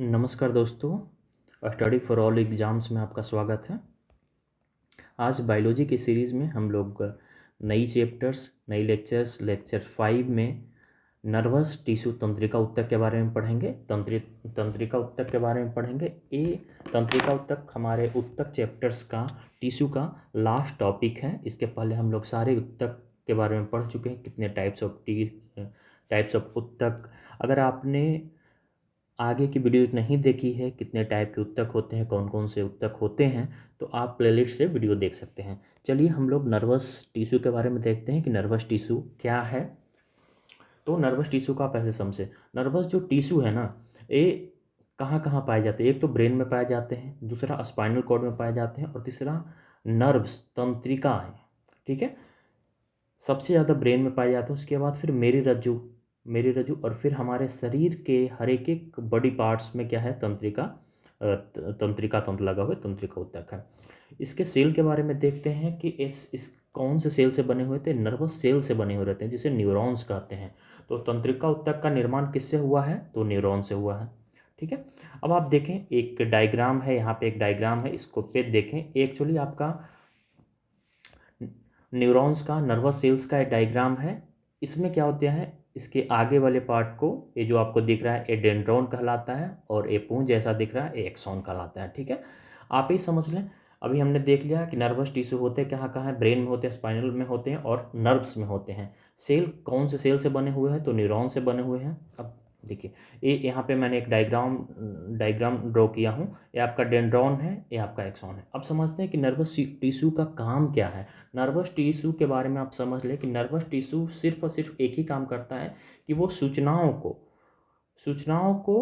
नमस्कार दोस्तों, study for all exams में आपका स्वागत है। आज बायोलॉजी की सीरीज़ में हम लोग नई चैप्टर्स, नई लेक्चर 5 में नर्वस टिश्यू तंत्रिका ऊतक के बारे में पढ़ेंगे। तंत्रिका ऊतक के बारे में पढ़ेंगे। ये तंत्रिका ऊतक हमारे ऊतक चैप्टर्स का, टिश्यू का लास्ट टॉपिक है। इसके पहले हम लोग सारे ऊतक के बारे में पढ़ चुके हैं, कितने टाइप्स ऑफ ऊतक। अगर आपने आगे की वीडियो नहीं देखी है, कितने टाइप के ऊतक होते हैं, कौन कौन से ऊतक होते हैं, तो आप प्लेलिस्ट से वीडियो देख सकते हैं। चलिए हम लोग नर्वस टिश्यू के बारे में देखते हैं कि नर्वस टिश्यू क्या है। तो नर्वस टिश्यू का आप ऐसे समझे, नर्वस जो टिश्यू है ना, ये कहाँ कहाँ पाए जाते हैं। एक तो ब्रेन में पाए जाते हैं, दूसरा स्पाइनल कॉर्ड में पाए जाते हैं, और तीसरा नर्व्स तंत्रिकाएँ, ठीक है, सबसे ज़्यादा ब्रेन में पाए जाते हैं। उसके बाद फिर मेरी रज्जु और फिर हमारे शरीर के हर एक बॉडी पार्ट्स में क्या है, तंत्रिका तंत्र लगा हुआ है, तंत्रिका ऊतक है। इसके सेल के बारे में देखते हैं कि इस कौन से सेल से बने हुए थे। नर्वस सेल से बने हुए रहते हैं, जिसे न्यूरॉन्स कहते हैं। तो तंत्रिका ऊतक का निर्माण किससे हुआ है, तो न्यूरॉन से हुआ है, ठीक है। अब आप देखें, एक डायग्राम है, यहाँ पे एक डायग्राम है, इसको पे देखें। एक्चुअली आपका न्यूरॉन्स का, नर्वस सेल्स का एक डायग्राम है। इसमें क्या होता है, इसके आगे वाले पार्ट को, ये जो आपको दिख रहा है, ये डेंड्रॉन कहलाता है, और ये पूंछ जैसा दिख रहा है, ये एक्सॉन कहलाता है, ठीक है। आप ही समझ लें। अभी हमने देख लिया कि नर्वस टिश्यू होते कहाँ कहाँ है, ब्रेन में होते हैं, स्पाइनल में होते हैं, और नर्व्स में होते हैं। सेल कौन से सेल से बने हुए हैं, तो न्यूरॉन से बने हुए हैं। अब देखिए, ये यहाँ पे मैंने एक डायग्राम ड्रॉ किया हूँ। ये आपका डेंड्रॉन है, ये आपका एक्सॉन है। अब समझते हैं कि नर्वस टिश्यू का काम क्या है। नर्वस टिश्यू के बारे में आप समझ लें कि नर्वस टिश्यू सिर्फ और सिर्फ एक ही काम करता है कि वो सूचनाओं को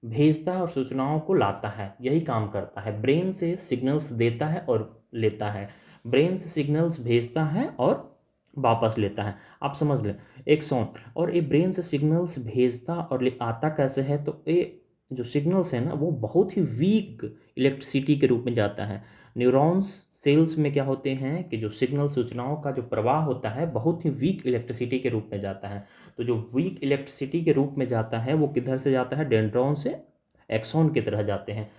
भेजता है और सूचनाओं को लाता है, यही काम करता है। ब्रेन से सिग्नल्स देता है और लेता है, ब्रेन से सिग्नल्स भेजता है और वापस लेता है। आप समझ लें, एक्सॉन। और ये ब्रेन से सिग्नल्स भेजता और ले आता कैसे है, तो ये जो सिग्नल्स है ना, वो बहुत ही वीक इलेक्ट्रिसिटी के रूप में जाता है। न्यूरॉन्स सेल्स में क्या होते हैं कि जो सिग्नल, सूचनाओं का जो प्रवाह होता है, बहुत ही वीक इलेक्ट्रिसिटी के रूप में जाता है। तो जो वीक इलेक्ट्रिसिटी के रूप में जाता है, वो किधर से जाता है, डेंड्रॉन से एक्सॉन की तरह जाते हैं।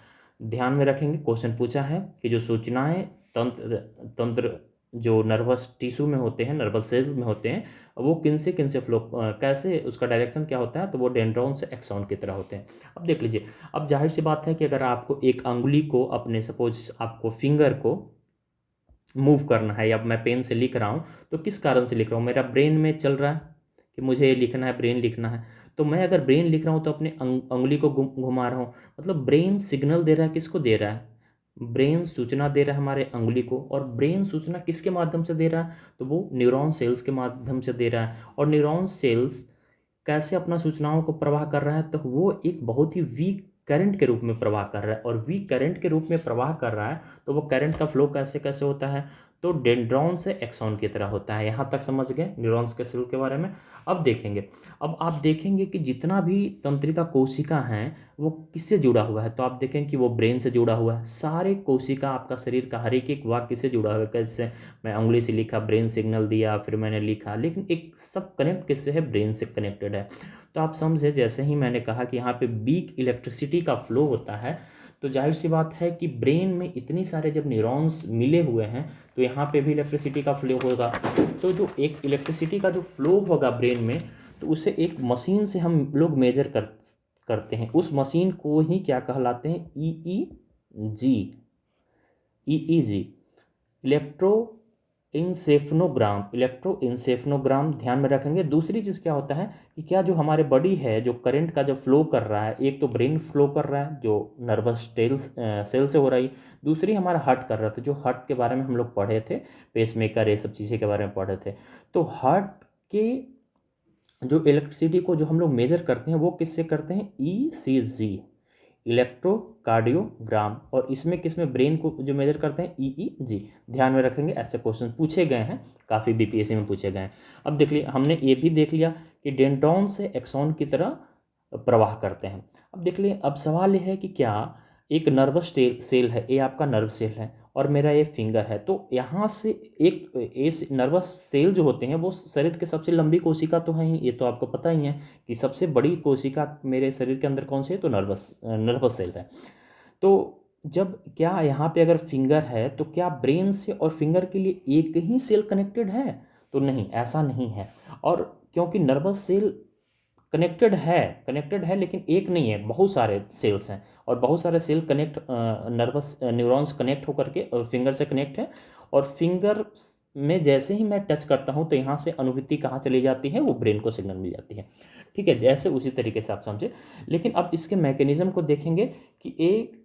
ध्यान में रखेंगे, क्वेश्चन पूछा है कि जो सूचनाएं तंत्र तंत्र जो नर्वस टिश्यू में होते हैं, नर्वस सेल्स में होते हैं, वो किन से फ्लो, कैसे, उसका डायरेक्शन क्या होता है, तो वो डेंड्रॉन से एक्सॉन की तरह होते हैं। अब देख लीजिए, अब जाहिर सी बात है कि अगर आपको एक अंगुली को, अपने सपोज आपको फिंगर को मूव करना है, या मैं पेन से लिख रहा हूँ, तो किस कारण से लिख रहा हूँ, मेरा ब्रेन में चल रहा है कि मुझे ये लिखना है, ब्रेन लिखना है। तो मैं अगर ब्रेन लिख रहा हूँ तो अपने अंगुली को घुमा रहा हूँ, मतलब ब्रेन सिग्नल दे रहा है। किसको दे रहा है, ब्रेन सूचना दे रहा है हमारे अंगुली को। और ब्रेन सूचना किसके माध्यम से दे रहा है, तो वो न्यूरॉन सेल्स के माध्यम से दे रहा है। और न्यूरॉन सेल्स कैसे अपना सूचनाओं को प्रवाह कर रहा है, तो वो एक बहुत ही वीक करंट के रूप में प्रवाह कर रहा है। और वीक करंट के रूप में प्रवाह कर रहा है, तो वो करंट का फ्लो कैसे कैसे होता है, तो डेंड्रॉन से एक्सॉन की तरह होता है। यहाँ तक समझ गए न्यूरॉन्स के सेल के बारे में। अब आप देखेंगे कि जितना भी तंत्रिका कोशिका हैं, वो किससे जुड़ा हुआ है, तो आप देखें कि वो ब्रेन से जुड़ा हुआ है। सारे कोशिका, आपका शरीर का हर एक भाग किससे जुड़ा हुआ है, कैसे, मैं उंगली से लिखा, ब्रेन सिग्नल दिया, फिर मैंने लिखा, लेकिन एक सब कनेक्ट किससे है, ब्रेन से कनेक्टेड है। तो आप समझे, जैसे ही मैंने कहा कि यहाँ पे वीक इलेक्ट्रिसिटी का फ्लो होता है, तो जाहिर सी बात है कि ब्रेन में इतनी सारे जब न्यूरॉन्स मिले हुए हैं, तो यहाँ पे भी इलेक्ट्रिसिटी का फ्लो होगा। तो जो एक इलेक्ट्रिसिटी का जो फ्लो होगा ब्रेन में, तो उसे एक मशीन से हम लोग मेजर करते हैं। उस मशीन को ही क्या कहलाते हैं, ईईजी, ईईजी, इलेक्ट्रो इंसेफ्नोग्राम ध्यान में रखेंगे। दूसरी चीज़ क्या होता है कि क्या जो हमारे बॉडी है, जो करंट का जब फ्लो कर रहा है, एक तो ब्रेन फ्लो कर रहा है जो नर्वस सेल से हो रही, दूसरी हमारा हार्ट कर रहा था, जो हार्ट के बारे में हम लोग पढ़े थे, पेसमेकर, ये सब चीज़ें के बारे में पढ़े थे। तो हार्ट के जो इलेक्ट्रिसिटी को जो हम लोग मेजर करते हैं, वो किससे करते हैं, ईसीजी, इलेक्ट्रोकार्डियोग्राम। और इसमें किसमें, ब्रेन को जो मेजर करते हैं, ईईजी। ध्यान में रखेंगे, ऐसे क्वेश्चन पूछे गए हैं, काफ़ी बीपीएससी में पूछे गए हैं। अब देख लिया, हमने ये भी देख लिया कि डेंड्रॉन से एक्सॉन की तरह प्रवाह करते हैं। अब देख लिए, अब सवाल यह है कि क्या एक नर्वस सेल है, ये आपका नर्व सेल है और मेरा ये फिंगर है। तो यहाँ से एक नर्वस सेल जो होते हैं वो शरीर के सबसे लंबी कोशिका तो है ही, ये तो आपको पता ही है कि सबसे बड़ी कोशिका मेरे शरीर के अंदर कौन सी है, तो नर्वस सेल है। तो जब क्या यहाँ पे अगर फिंगर है तो क्या ब्रेन से और फिंगर के लिए एक ही सेल कनेक्टेड है, तो नहीं, ऐसा नहीं है। और क्योंकि नर्वस सेल कनेक्टेड है लेकिन एक नहीं है, बहुत सारे सेल्स हैं और बहुत सारे cell connect nerves neurons connect होकर के फिंगर से कनेक्ट है। और फिंगर में जैसे ही मैं टच करता हूँ तो यहाँ से अनुभूति कहाँ चली जाती है, वो ब्रेन को सिग्नल मिल जाती है। ठीक है, जैसे उसी तरीके से आप समझे। लेकिन अब इसके मैकेनिज्म को देखेंगे कि एक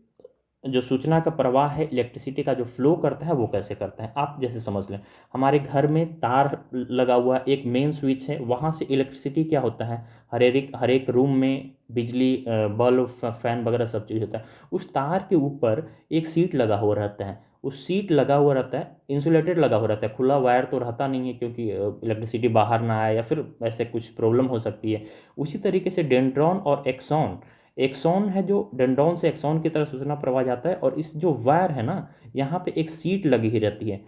जो सूचना का प्रवाह है, इलेक्ट्रिसिटी का जो फ्लो करता है वो कैसे करता है। आप जैसे समझ लें हमारे घर में तार लगा हुआ एक मेन स्विच है, वहाँ से इलेक्ट्रिसिटी क्या होता है, हर एक रूम में बिजली बल्ब फैन वगैरह सब चीज़ होता है। उस तार के ऊपर एक सीट लगा हुआ रहता है, उस सीट लगा हुआ रहता है, इंसुलेटेड लगा हुआ रहता है, खुला वायर तो रहता नहीं है क्योंकि इलेक्ट्रिसिटी बाहर ना आए या फिर ऐसे कुछ प्रॉब्लम हो सकती है। उसी तरीके से डेंड्रॉन और एक्सॉन, एक्सॉन है जो डेंड्रॉन से एक्सॉन की तरफ सूचना प्रवाह जाता है, और इस जो वायर है ना, यहाँ पे एक सीट लगी ही रहती है।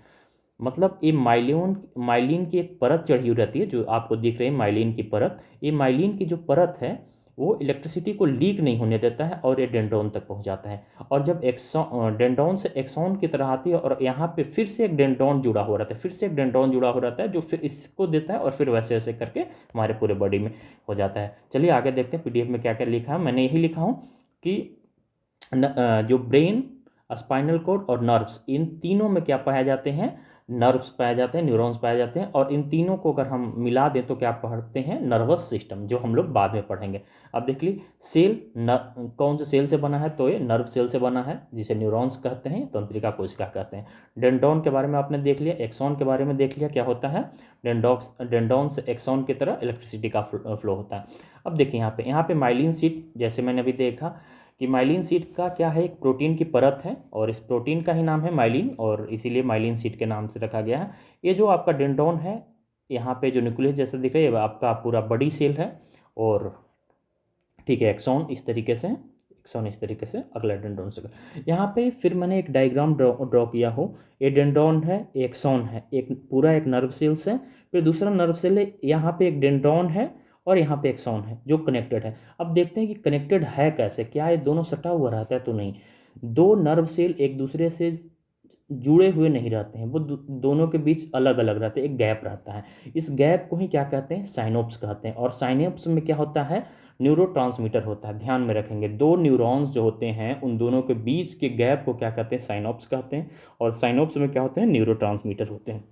मतलब ये माइलिन की एक परत चढ़ी हुई रहती है, जो आपको दिख रही है माइलिन की परत। ये माइलिन की जो परत है वो इलेक्ट्रिसिटी को लीक नहीं होने देता है और ये डेंड्रॉन तक पहुंच जाता है। और जब एक्सॉन डेंड्रॉन से एक्सॉन की तरह आती है और यहाँ पे फिर से एक डेंड्रॉन जुड़ा हुआ रहता है, फिर से एक डेंड्रॉन जुड़ा हुआ रहता है जो फिर इसको देता है, और फिर वैसे वैसे करके हमारे पूरे बॉडी में हो जाता है। चलिए आगे देखते हैं पीडीएफ में क्या क्या लिखा है। मैंने यही लिखा हूँ कि जो ब्रेन, स्पाइनल कॉर्ड और नर्व्स, इन तीनों में क्या पाए जाते हैं, नर्व्स पाए जाते हैं, न्यूरॉन्स पाए जाते हैं। और इन तीनों को अगर हम मिला दें तो क्या पढ़ते हैं, नर्वस सिस्टम, जो हम लोग बाद में पढ़ेंगे। अब देख ली सेल कौन से सेल से बना है, तो ये नर्व सेल से बना है जिसे न्यूरॉन्स कहते हैं, तंत्रिका कोशिका कहते हैं। डेंड्रॉन के बारे में आपने देख लिया, एक्सॉन के बारे में देख लिया, क्या होता है, डेंड्रॉन से एक्सॉन की तरह इलेक्ट्रिसिटी का फ्लो होता है। अब देखिए यहाँ पे माइलिन शीट, जैसे मैंने अभी देखा कि माइलिन शीट का क्या है, एक प्रोटीन की परत है और इस प्रोटीन का ही नाम है माइलिन, और इसीलिए माइलिन शीट के नाम से रखा गया है। ये जो आपका डेंड्रॉन है, यहाँ पे जो न्यूक्लियस जैसा दिख रहा है, आपका पूरा बड़ी सेल है। और ठीक है, एक्सॉन इस तरीके से, एक्सॉन इस तरीके से, अगला डेंड्रॉन से। यहाँ पे फिर मैंने एक डायग्राम ड्रॉ किया हो, ये डेंड्रॉन है, एक्सॉन है, एक पूरा एक नर्व सेल्स है, फिर दूसरा नर्व सेल है, यहाँ पे एक डेंड्रॉन है और यहाँ पे एक्सॉन है जो कनेक्टेड है। अब देखते हैं कि कनेक्टेड है कैसे, क्या ये दोनों सटा हुआ रहता है, तो नहीं। दो नर्व सेल एक दूसरे से जुड़े हुए नहीं रहते हैं, वो दोनों के बीच अलग अलग रहते हैं, एक गैप रहता है। इस गैप को ही क्या कहते हैं, साइनोप्स कहते हैं। और साइनोप्स में क्या होता है, न्यूरोट्रांसमीटर होता है। ध्यान में रखेंगे, दो न्यूरॉन्स जो होते हैं उन दोनों के बीच के गैप को क्या कहते हैं, साइनोप्स कहते हैं। और साइनोप्स में क्या होते हैं, न्यूरोट्रांसमीटर होते हैं।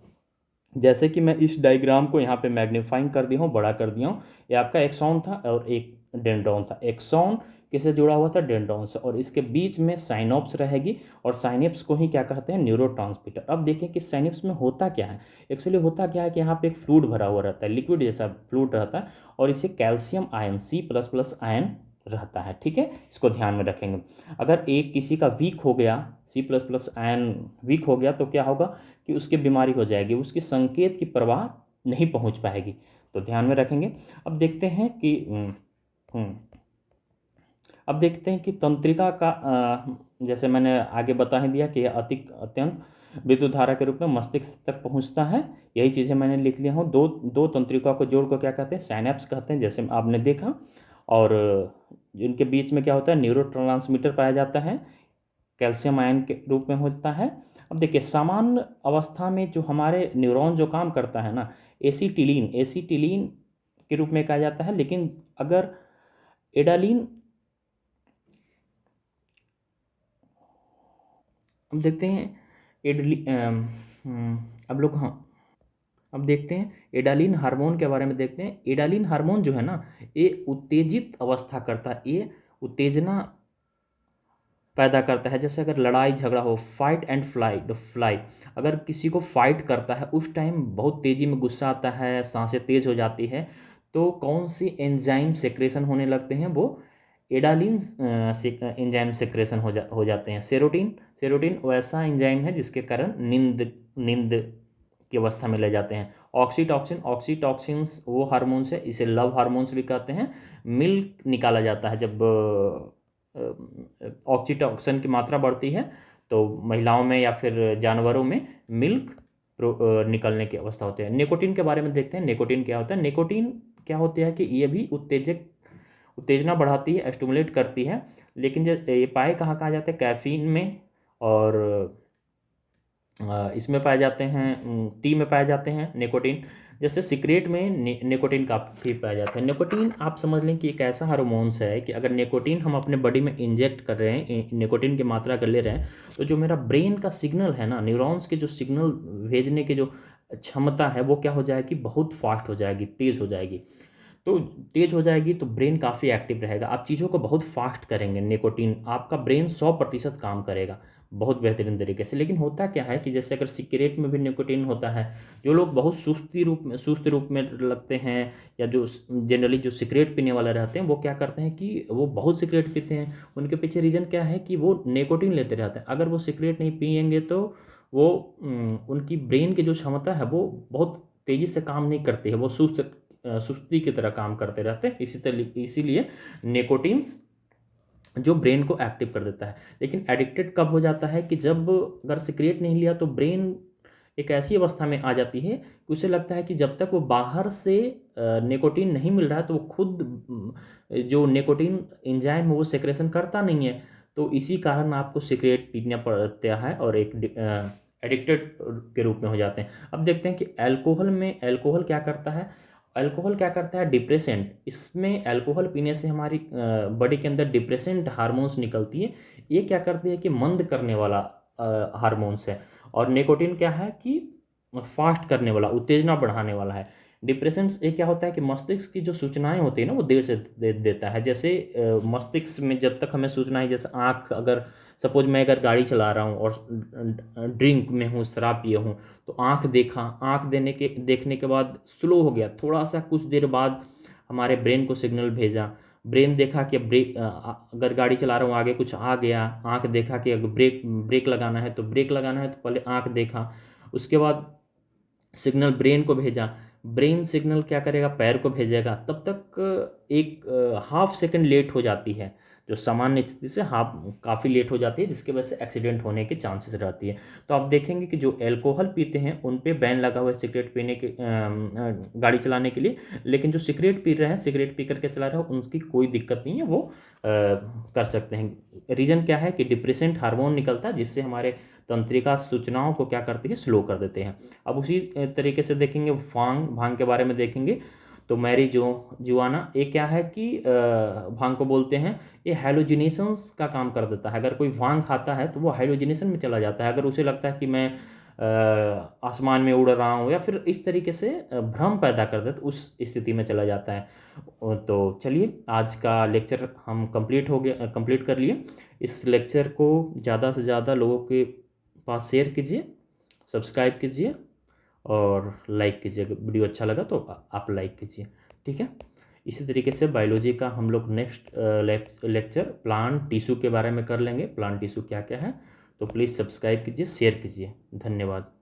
जैसे कि मैं इस डायग्राम को यहाँ पे मैग्नीफाइंग कर दिया हूँ, बड़ा कर दिया हूँ। ये आपका एक्सॉन था और एक डेंड्रॉन था। एक्सॉन किससे जुड़ा हुआ था, डेंड्रॉन से, और इसके बीच में साइनोप्स रहेगी, और साइनेप्स को ही क्या कहते हैं, न्यूरोट्रांसमीटर। अब देखिए कि साइनेप्स में होता क्या है। एक्चुअली होता क्या है कि यहाँ पे एक फ्लूइड भरा हुआ रहता है, लिक्विड जैसा फ्लूइड रहता है, और इसे कैल्शियम आयन C++ आयन रहता है। ठीक है, इसको ध्यान में रखेंगे। अगर एक किसी का वीक हो गया, C++ आयन वीक हो गया, तो क्या होगा कि उसकी बीमारी हो जाएगी, उसकी संकेत की प्रवाह नहीं पहुंच पाएगी, तो ध्यान में रखेंगे। अब देखते हैं कि अब देखते हैं कि तंत्रिका का जैसे मैंने आगे बता ही दिया कि यह अत्यंत विद्युत धारा के रूप में मस्तिष्क तक पहुंचता है। यही चीज़ें मैंने लिख लिया हूँ। दो दो तंत्रिका को जोड़ को क्या कहते हैं, साइनेप्स कहते हैं, जैसे आपने देखा। और इनके बीच में क्या होता है, न्यूरोट्रांसमीटर पाया जाता है, कैल्शियम आयन के रूप में होता है। अब देखिए सामान्य अवस्था में जो हमारे न्यूरॉन जो काम करता है ना, एसीटिलीन के रूप में कहा जाता है। लेकिन अगर एडालीन, अब देखते हैं एडली अब लोग, हाँ, अब देखते हैं एडालीन हार्मोन के बारे में देखते हैं। एडालीन हार्मोन जो है ना, ये उत्तेजित अवस्था करता है, ये उत्तेजना पैदा करता है। जैसे अगर लड़ाई झगड़ा हो, फाइट एंड फ्लाई, अगर किसी को फाइट करता है उस टाइम बहुत तेज़ी में गुस्सा आता है, सांसें तेज हो जाती है, तो कौन सी एंजाइम सेक्रेशन होने लगते हैं, वो एडालिन एंजाइम सेक्रेशन हो जाते हैं। सेरोटिन वैसा एंजाइम है जिसके कारण नींद की अवस्था में ले जाते हैं। ऑक्सीटॉक्सिन्स वो हार्मोन्स है, इसे लव हार्मोन्स भी कहते हैं। मिल्क निकाला जाता है जब ऑक्सीटोसिन की मात्रा बढ़ती है, तो महिलाओं में या फिर जानवरों में मिल्क निकलने की अवस्था होती है। निकोटीन के बारे में देखते हैं, निकोटीन क्या होता है। निकोटीन क्या होता है कि ये भी उत्तेजना बढ़ाती है, स्टिमुलेट करती है, लेकिन ये पाए कहाँ जाते हैं, कैफीन में, और इसमें पाए जाते हैं, टी में पाए जाते हैं निकोटीन। जैसे सिगरेट में निकोटीन काफ़ी पाया जाता है। निकोटीन आप समझ लें कि एक ऐसा हार्मोन्स है कि अगर निकोटीन हम अपने बॉडी में इंजेक्ट कर रहे हैं, निकोटीन की मात्रा कर ले रहे हैं, तो जो मेरा ब्रेन का सिग्नल है ना, न्यूरॉन्स के जो सिग्नल भेजने की जो क्षमता है, वो क्या हो जाएगी, बहुत फास्ट हो जाएगी, तेज़ हो जाएगी। तो तेज हो जाएगी तो ब्रेन काफ़ी एक्टिव रहेगा, आप चीज़ों को बहुत फास्ट करेंगे। निकोटीन, आपका ब्रेन 100% काम करेगा बहुत बेहतरीन तरीके से। लेकिन होता क्या है कि जैसे अगर सिगरेट में भी निकोटीन होता है, जो लोग बहुत सुस्त रूप में लगते हैं, या जो जनरली जो सिगरेट पीने वाले रहते हैं, वो क्या करते हैं कि वो बहुत सिगरेट पीते हैं। उनके पीछे रीज़न क्या है कि वो निकोटीन लेते रहते हैं। अगर वो सिगरेट नहीं पिएंगे तो वो उनकी ब्रेन की जो क्षमता है वो बहुत तेज़ी से काम नहीं करती है, वो सुस्ती की तरह काम करते रहते हैं। इसीलिए निकोटीन्स जो ब्रेन को एक्टिव कर देता है। लेकिन एडिक्टेड कब हो जाता है कि जब अगर सिगरेट नहीं लिया तो ब्रेन एक ऐसी अवस्था में आ जाती है कि उसे लगता है कि जब तक वो बाहर से निकोटीन नहीं मिल रहा है तो वो खुद जो निकोटीन एंजाइम है वो सेक्रेशन करता नहीं है। तो इसी कारण आपको सिगरेट पीना पड़ता है और एक एडिक्टेड के रूप में हो जाते हैं। अब देखते हैं कि अल्कोहल क्या करता है। अल्कोहल क्या करता है, डिप्रेसेंट। इसमें अल्कोहल पीने से हमारी बॉडी के अंदर डिप्रेसेंट हार्मोन्स निकलती है। ये क्या करती है कि मंद करने वाला हार्मोन्स है। और निकोटीन क्या है कि फास्ट करने वाला, उत्तेजना बढ़ाने वाला है। डिप्रेसेंट्स ये क्या होता है कि मस्तिष्क की जो सूचनाएं होती है ना, वो देर से देता है। जैसे मस्तिष्क में जब तक हमें सूचनाएं, जैसे आँख, अगर सपोज मैं अगर गाड़ी चला रहा हूँ और ड्रिंक में हूँ, शराब पिए हूँ, तो आँख देखने के बाद स्लो हो गया, थोड़ा सा कुछ देर बाद हमारे ब्रेन को सिग्नल भेजा। ब्रेन देखा कि अगर गाड़ी चला रहा हूँ आगे कुछ आ गया, आँख देखा कि अगर ब्रेक लगाना है तो पहले आँख देखा, उसके बाद सिग्नल ब्रेन को भेजा। ब्रेन सिग्नल क्या करेगा, पैर को भेजेगा। तब तक एक हाफ सेकंड लेट हो जाती है, जो सामान्य स्थिति से काफ़ी लेट हो जाती है, जिसकी वजह से एक्सीडेंट होने के चांसेस रहती है। तो आप देखेंगे कि जो अल्कोहल पीते हैं उन पे बैन लगा हुआ है सिगरेट पीने के, गाड़ी चलाने के लिए। लेकिन जो सिगरेट पी रहे हैं, सिगरेट पी करके चला रहे हैं, उनकी कोई दिक्कत नहीं है, वो कर सकते हैं। रीज़न क्या है कि डिप्रेसेंट हार्मोन निकलता है, जिससे हमारे तंत्रिका सूचनाओं को क्या करती है, स्लो कर देते हैं। अब उसी तरीके से देखेंगे भांग के बारे में देखेंगे। तो जुआना, ये क्या है कि भांग को बोलते हैं, ये हैलोजिनेशंस का काम कर देता है। अगर कोई भांग खाता है तो वो हैलोजिनेशन में चला जाता है। अगर उसे लगता है कि मैं आसमान में उड़ रहा हूँ, या फिर इस तरीके से भ्रम पैदा कर देता, उस स्थिति में चला जाता है। तो चलिए, आज का लेक्चर हम कंप्लीट कर लिए। इस लेक्चर को ज़्यादा से ज़्यादा लोगों के पास शेयर कीजिए, सब्सक्राइब कीजिए और लाइक कीजिए। अगर वीडियो अच्छा लगा तो आप लाइक कीजिए, ठीक है। इसी तरीके से बायोलॉजी का हम लोग नेक्स्ट लेक्चर प्लांट टिश्यू के बारे में कर लेंगे। प्लांट टिश्यू क्या क्या है, तो प्लीज़ सब्सक्राइब कीजिए, शेयर कीजिए। धन्यवाद।